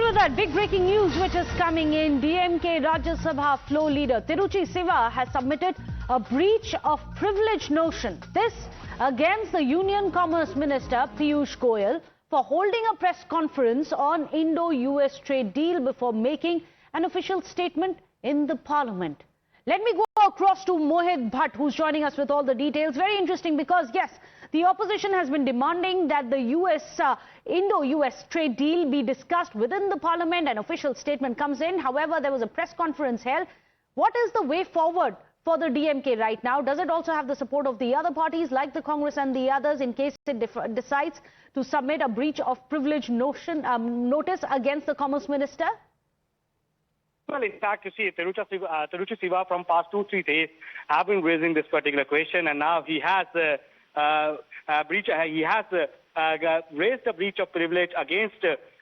with that, big breaking news which is coming in. DMK Rajya Sabha Floor leader Tiruchi Siva has submitted a breach of privilege notion. This against the Union Commerce Minister Piyush Goyal for holding a press conference on Indo-US trade deal before making an official statement in the Parliament. Let me go across to Mohit Bhatt, who's joining us with all the details. Very interesting because, yes, the opposition has been demanding that the Indo-US trade deal be discussed within the Parliament. An official statement comes in. However, there was a press conference held. What is the way forward for the DMK right now? Does it also have the support of the other parties like the Congress and the others in case it decides to submit a breach of privilege notice against the Commerce Minister? Well, in fact, you see, Tiruchi Siva from past 2-3 days have been raising this particular question, and now he has raised a breach of privilege against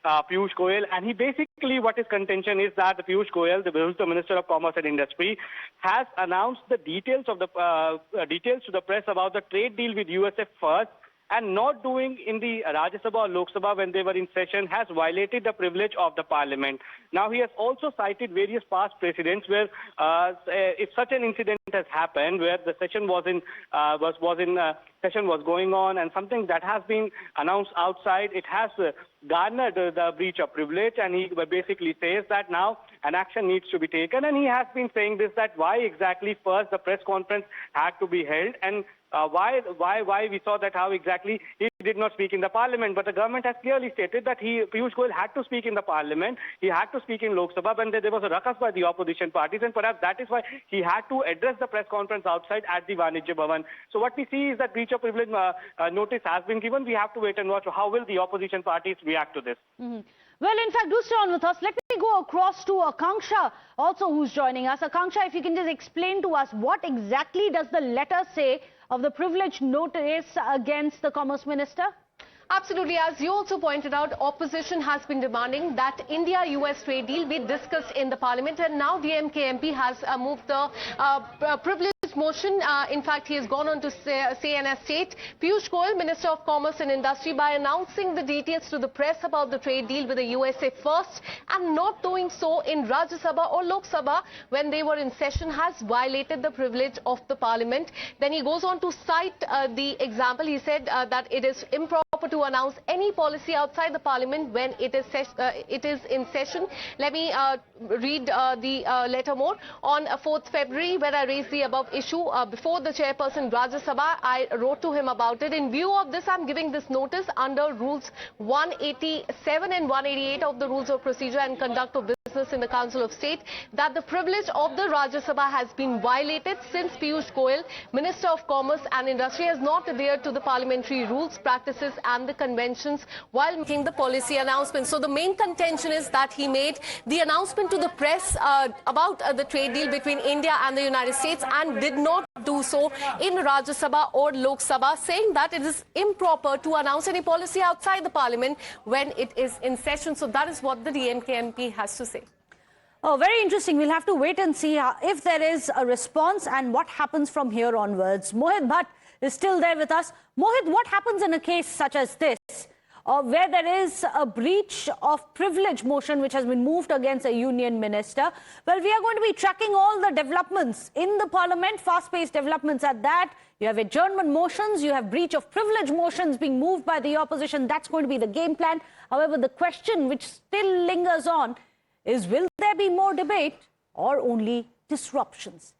Piyush Goyal, and he basically, what his contention is that the Piyush Goyal, the Minister of Commerce and Industry, has announced the details of the details to the press about the trade deal with USA first, and not doing in the Rajya Sabha or Lok Sabha when they were in session has violated the privilege of the Parliament. Now, he has also cited various past precedents where if such an incident has happened where the session was going on and something that has been announced outside, it has garnered the breach of privilege, and he basically says that now an action needs to be taken. And he has been saying this, that why exactly first the press conference had to be held, and why we saw that how exactly he did not speak in the Parliament. But the government has clearly stated that Piyush Goyal had to speak in the Parliament, he had to speak in Lok Sabha, and there was a ruckus by the opposition parties, and perhaps that is why he had to address the press conference outside at the Vanijya Bhavan. So what we see is that breach of privilege notice has been given. We have to wait and watch how will the opposition parties react to this. Well, in fact, do stay on with us. Let me go across to Akanksha also, who's joining us. Akanksha, if you can just explain to us what exactly does the letter say of the privilege notice against the Commerce Minister? Absolutely. As you also pointed out, opposition has been demanding that India-US trade deal be discussed in the Parliament, and now DMK MP has moved the privilege motion. In fact, he has gone on to say and state Piyush Goyal, Minister of Commerce and Industry, by announcing the details to the press about the trade deal with the USA first and not doing so in Rajya Sabha or Lok Sabha when they were in session has violated the privilege of the Parliament. Then he goes on to cite the example. He said that it is improper to announce any policy outside the Parliament when it is in session. Let me read the letter more. On 4th February, when I raised the above issue before the chairperson Rajya Sabha, I wrote to him about it. In view of this, I'm giving this notice under Rules 187 and 188 of the Rules of Procedure and Conduct of Business in the Council of State that the privilege of the Rajya Sabha has been violated since Piyush Goyal, Minister of Commerce and Industry, has not adhered to the parliamentary rules, practices and the conventions while making the policy announcement. So the main contention is that he made the announcement to the press about the trade deal between India and the United States and did not do so in Rajya Sabha or Lok Sabha, saying that it is improper to announce any policy outside the Parliament when it is in session. So that is what the DMK MP has to say. Oh, very interesting. We'll have to wait and see if there is a response and what happens from here onwards. Mohit Bhatt is still there with us. Mohit, what happens in a case such as this, where there is a breach of privilege motion which has been moved against a union minister? Well, we are going to be tracking all the developments in the Parliament, fast-paced developments at that. You have adjournment motions, you have breach of privilege motions being moved by the opposition. That's going to be the game plan. However, the question which still lingers on is, will there be more debate or only disruptions?